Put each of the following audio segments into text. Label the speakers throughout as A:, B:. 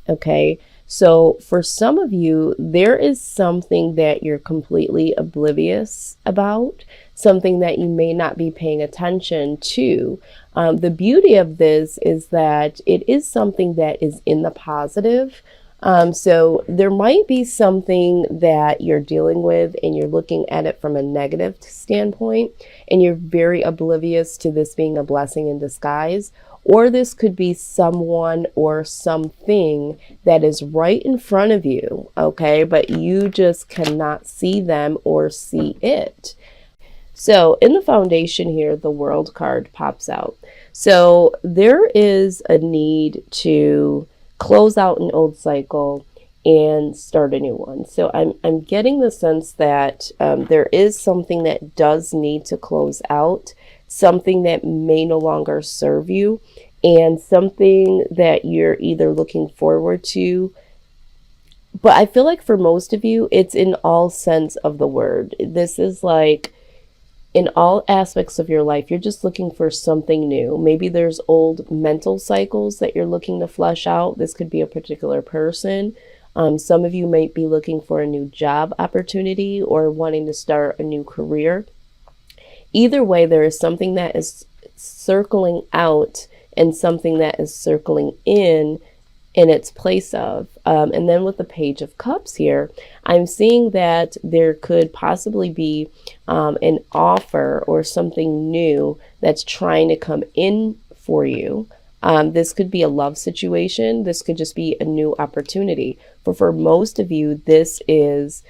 A: Okay. So for some of you, there is something that you're completely oblivious about, something that you may not be paying attention to. The beauty of this is that it is something that is in the positive. So there might be something that you're dealing with and you're looking at it from a negative standpoint, and you're very oblivious to this being a blessing in disguise. Or this could be someone or something that is right in front of you, okay? But you just cannot see them or see it. So in the foundation here, the World card pops out. So there is a need to close out an old cycle and start a new one. So I'm getting the sense that there is something that does need to close out, something that may no longer serve you, and something that you're either looking forward to. But I feel like for most of you, it's in all sense of the word. This is like in all aspects of your life, you're just looking for something new. Maybe there's old mental cycles that you're looking to flush out. This could be a particular person. Some of you might be looking for a new job opportunity or wanting to start a new career. Either way, there is something that is circling out and something that is circling in its place of. And then with the Page of Cups here, I'm seeing that there could possibly be an offer or something new that's trying to come in for you. This could be a love situation. This could just be a new opportunity. But for most of you, this is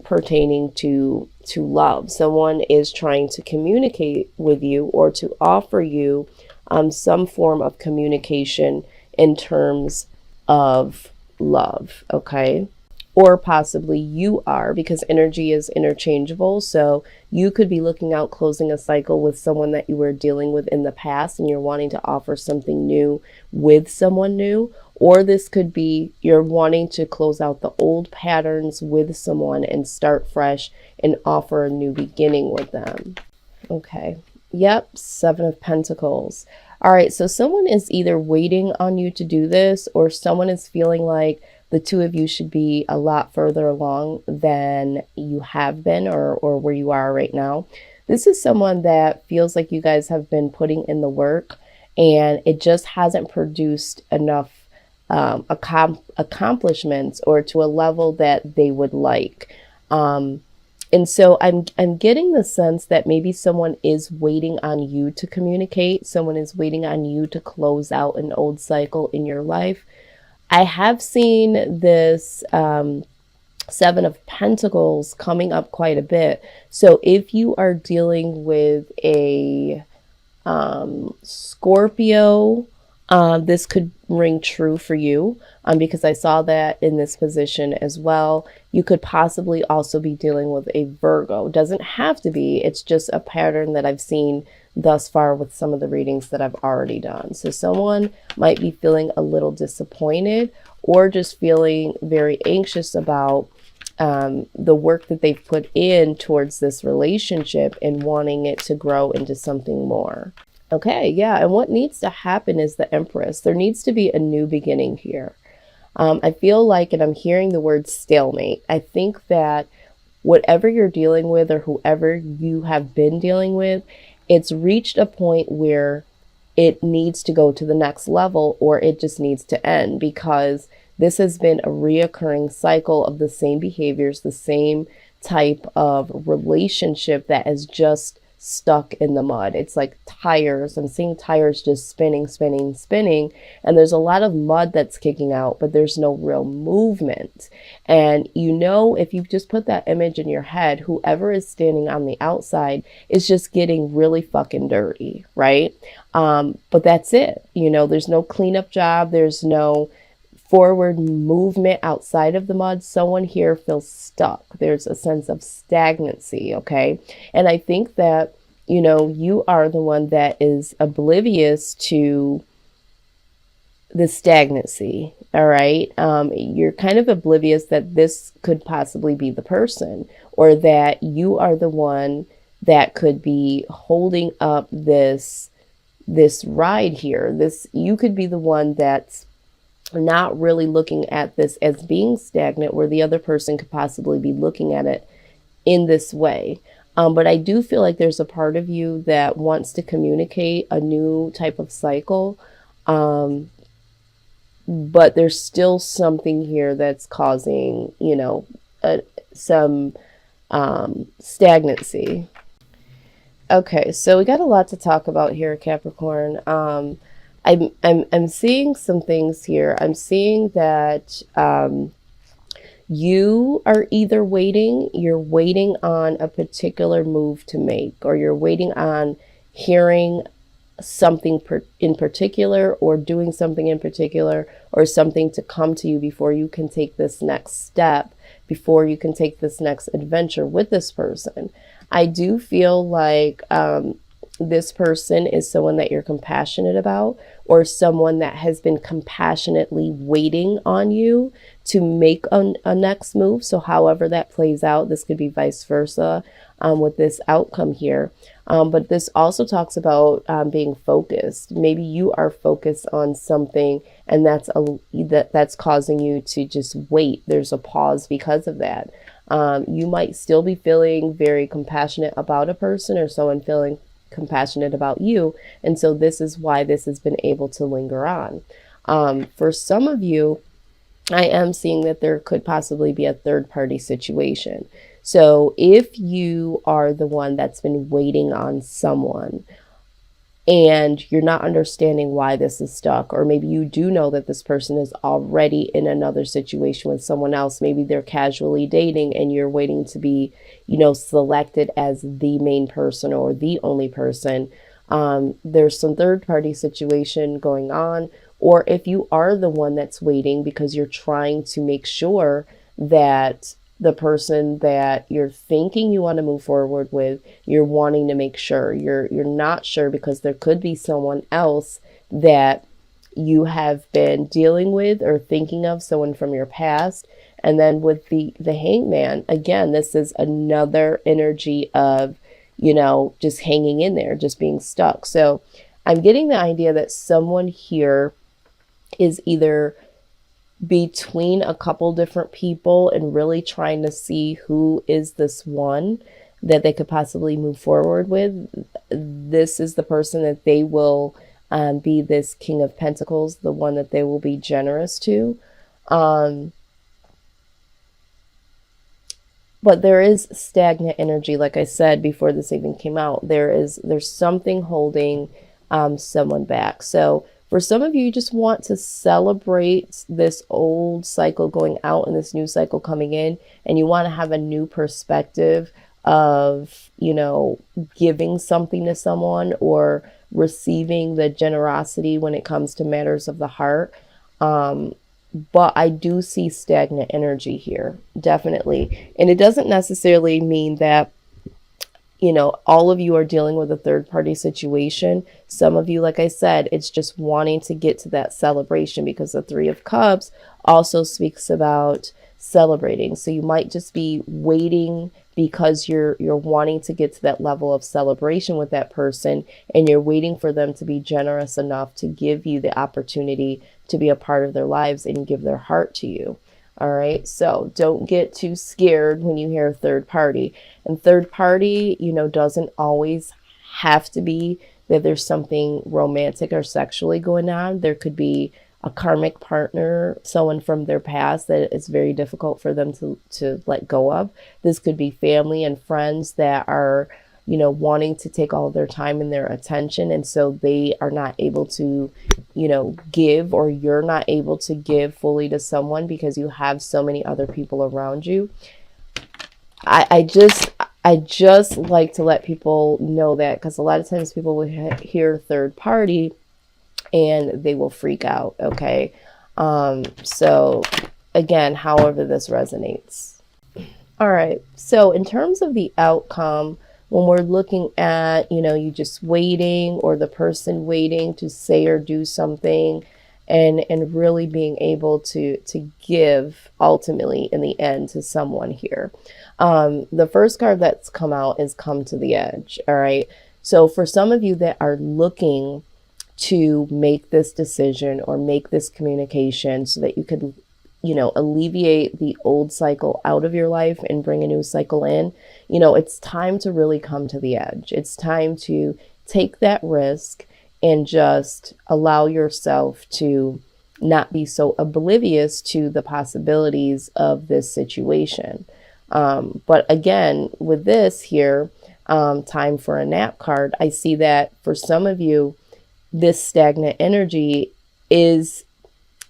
A: pertaining to love. Someone is trying to communicate with you or to offer you some form of communication in terms of love, okay? Or possibly you are, because energy is interchangeable. So you could be looking out, closing a cycle with someone that you were dealing with in the past, and you're wanting to offer something new with someone new. Or this could be you're wanting to close out the old patterns with someone and start fresh and offer a new beginning with them. Okay. Yep. 7 of Pentacles. All right. So someone is either waiting on you to do this, or someone is feeling like the two of you should be a lot further along than you have been or where you are right now. This is someone that feels like you guys have been putting in the work and it just hasn't produced enough accomplishments or to a level that they would like. And so I'm getting the sense that maybe someone is waiting on you to communicate. Someone is waiting on you to close out an old cycle in your life. I have seen this 7 of Pentacles coming up quite a bit. So if you are dealing with a Scorpio, this could ring true for you because I saw that in this position as well. You could possibly also be dealing with a Virgo. Doesn't have to be. It's just a pattern that I've seen thus far with some of the readings that I've already done. So someone might be feeling a little disappointed or just feeling very anxious about the work that they've put in towards this relationship and wanting it to grow into something more. Okay, yeah, and what needs to happen is the Empress. There needs to be a new beginning here. I feel like, and I'm hearing the word stalemate, I think that whatever you're dealing with or whoever you have been dealing with, it's reached a point where it needs to go to the next level or it just needs to end, because this has been a reoccurring cycle of the same behaviors, the same type of relationship that has just stuck in the mud. It's like tires. I'm seeing tires just spinning, spinning, spinning. And there's a lot of mud that's kicking out, but there's no real movement. And you know, if you just put that image in your head, whoever is standing on the outside is just getting really fucking dirty, right? But that's it. You know, there's no cleanup job. There's no forward movement outside of the mud. Someone here feels stuck. There's a sense of stagnancy, okay? And I think that, you know, you are the one that is oblivious to the stagnancy, all right? You're kind of oblivious that this could possibly be the person, or that you are the one that could be holding up this ride here. You could be the one that's not really looking at this as being stagnant, where the other person could possibly be looking at it in this way. But I do feel like there's a part of you that wants to communicate a new type of cycle. But there's still something here that's causing, some stagnancy. Okay, so we got a lot to talk about here, Capricorn. I'm seeing some things here. I'm seeing that you are either you're waiting on a particular move to make, or you're waiting on hearing something in particular, or doing something in particular, or something to come to you before you can take this next step, before you can take this next adventure with this person. I do feel like this person is someone that you're compassionate about, or someone that has been compassionately waiting on you to make a next move. So however that plays out, this could be vice versa with this outcome here. But this also talks about being focused. Maybe you are focused on something, and that's causing you to just wait. There's a pause because of that. You might still be feeling very compassionate about a person, or someone feeling compassionate about you. And so this is why this has been able to linger on. For some of you, I am seeing that there could possibly be a third party situation. So if you are the one that's been waiting on someone, and you're not understanding why this is stuck, or maybe you do know that this person is already in another situation with someone else, maybe they're casually dating and you're waiting to be, selected as the main person or the only person. There's some third party situation going on. Or if you are the one that's waiting because you're trying to make sure that the person that you're thinking you want to move forward with, you're wanting to make sure. You're not sure because there could be someone else that you have been dealing with or thinking of, someone from your past. And then with the hangman, again, this is another energy of, just hanging in there, just being stuck. So I'm getting the idea that someone here is either between a couple different people and really trying to see who is this one that they could possibly move forward with. This is the person that they will be this King of Pentacles, the one that they will be generous to. But there is stagnant energy, like I said before this even came out. There's something holding someone back. So for some of you, you just want to celebrate this old cycle going out and this new cycle coming in, and you want to have a new perspective of, giving something to someone or receiving the generosity when it comes to matters of the heart. But I do see stagnant energy here, definitely. And it doesn't necessarily mean that all of you are dealing with a third party situation. Some of you, like I said, it's just wanting to get to that celebration, because the Three of Cups also speaks about celebrating. So you might just be waiting because you're wanting to get to that level of celebration with that person, and you're waiting for them to be generous enough to give you the opportunity to be a part of their lives and give their heart to you. All right. So don't get too scared when you hear third party. And third party, doesn't always have to be that there's something romantic or sexually going on. There could be a karmic partner, someone from their past that it's very difficult for them to let go of. This could be family and friends that are, wanting to take all their time and their attention. And so they are not able to, give, or you're not able to give fully to someone because you have so many other people around you. I just like to let people know that, because a lot of times people will hear third party and they will freak out. Okay. So again, however this resonates. All right. So in terms of the outcome, when we're looking at, you just waiting, or the person waiting to say or do something, and really being able to give ultimately in the end to someone here. The first card that's come out is Come to the Edge. All right. So for some of you that are looking to make this decision or make this communication so that you could, alleviate the old cycle out of your life and bring a new cycle in. It's time to really come to the edge. It's time to take that risk and just allow yourself to not be so oblivious to the possibilities of this situation. But again, with this here, time for a nap card, I see that for some of you, this stagnant energy is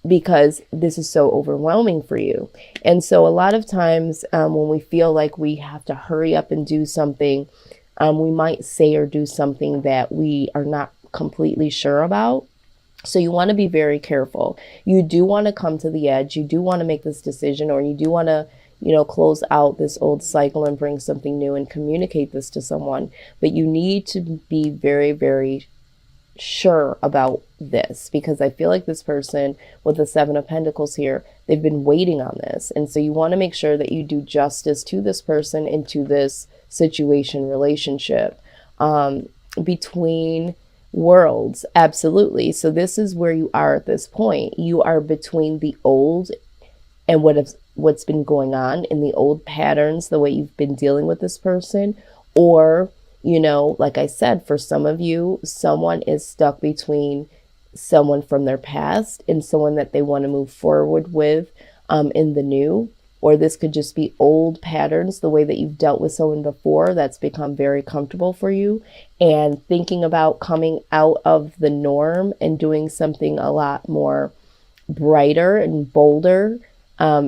A: because this is so overwhelming for you. And so a lot of times when we feel like we have to hurry up and do something, we might say or do something that we are not completely sure about. So you want to be very careful. You do want to come to the edge. You do want to make this decision, or you do want to, close out this old cycle and bring something new and communicate this to someone. But you need to be very, very sure about this, because I feel like this person with the Seven of Pentacles here, they've been waiting on this. And so you want to make sure that you do justice to this person and to this situation, relationship, between worlds. Absolutely. So this is where you are at this point. You are between the old and what's been going on in the old patterns, the way you've been dealing with this person, or like I said, for some of you, someone is stuck between someone from their past and someone that they want to move forward with in the new. Or this could just be old patterns, the way that you've dealt with someone before that's become very comfortable for you. And thinking about coming out of the norm and doing something a lot more brighter and bolder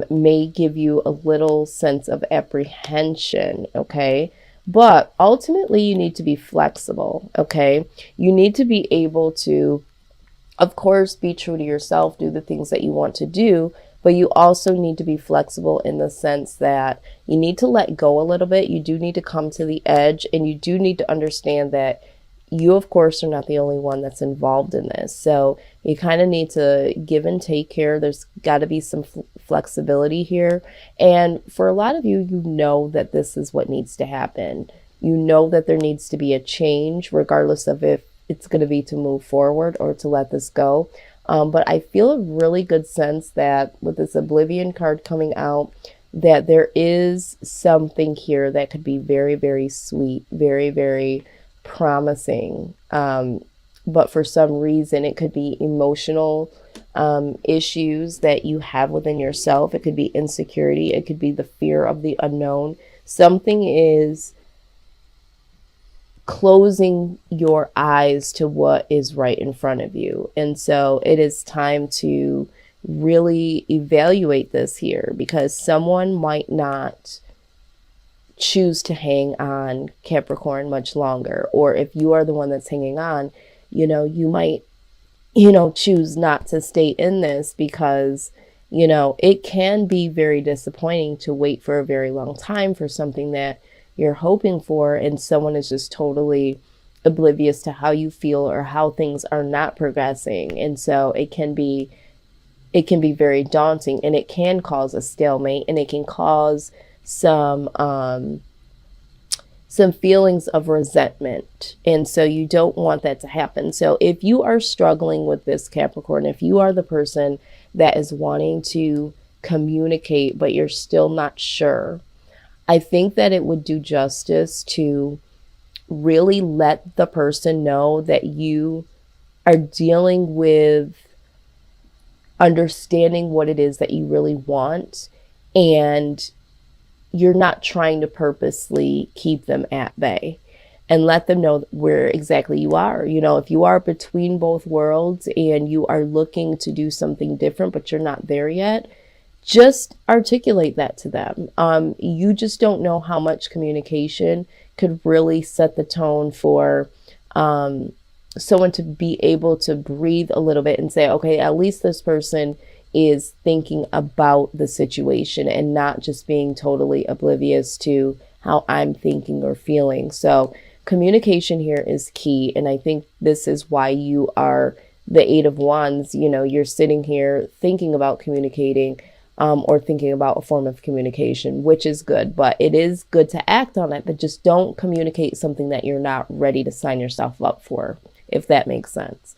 A: may give you a little sense of apprehension, okay? But ultimately, you need to be flexible, okay? You need to be able to, of course, be true to yourself, do the things that you want to do, but you also need to be flexible in the sense that you need to let go a little bit. You do need to come to the edge, and you do need to understand that you, of course, are not the only one that's involved in this. So you kind of need to give and take here. There's got to be some flexibility here. And for a lot of you, you know that this is what needs to happen. You know that there needs to be a change, regardless of if it's going to be to move forward or to let this go. But I feel a really good sense that with this Oblivion card coming out, that there is something here that could be very, very sweet, very, very promising. But for some reason, it could be emotional issues that you have within yourself. It could be insecurity. It could be the fear of the unknown. Something is closing your eyes to what is right in front of you. And so it is time to really evaluate this here, because someone might not choose to hang on, Capricorn, much longer. Or if you are the one that's hanging on, you might, choose not to stay in this, because, it can be very disappointing to wait for a very long time for something that you're hoping for, and someone is just totally oblivious to how you feel or how things are not progressing. And so it can be very daunting, and it can cause a stalemate, and it can cause some feelings of resentment. And so you don't want that to happen. So if you are struggling with this, Capricorn, if you are the person that is wanting to communicate, but you're still not sure, I think that it would do justice to really let the person know that you are dealing with understanding what it is that you really want, and you're not trying to purposely keep them at bay, and let them know where exactly you are. If you are between both worlds and you are looking to do something different, but you're not there yet, just articulate that to them. You just don't know how much communication could really set the tone for someone to be able to breathe a little bit and say, okay, at least this person is thinking about the situation and not just being totally oblivious to how I'm thinking or feeling. So communication here is key. And I think this is why you are the Eight of Wands. You're sitting here thinking about communicating, or thinking about a form of communication, which is good. But it is good to act on it, but just don't communicate something that you're not ready to sign yourself up for, if that makes sense.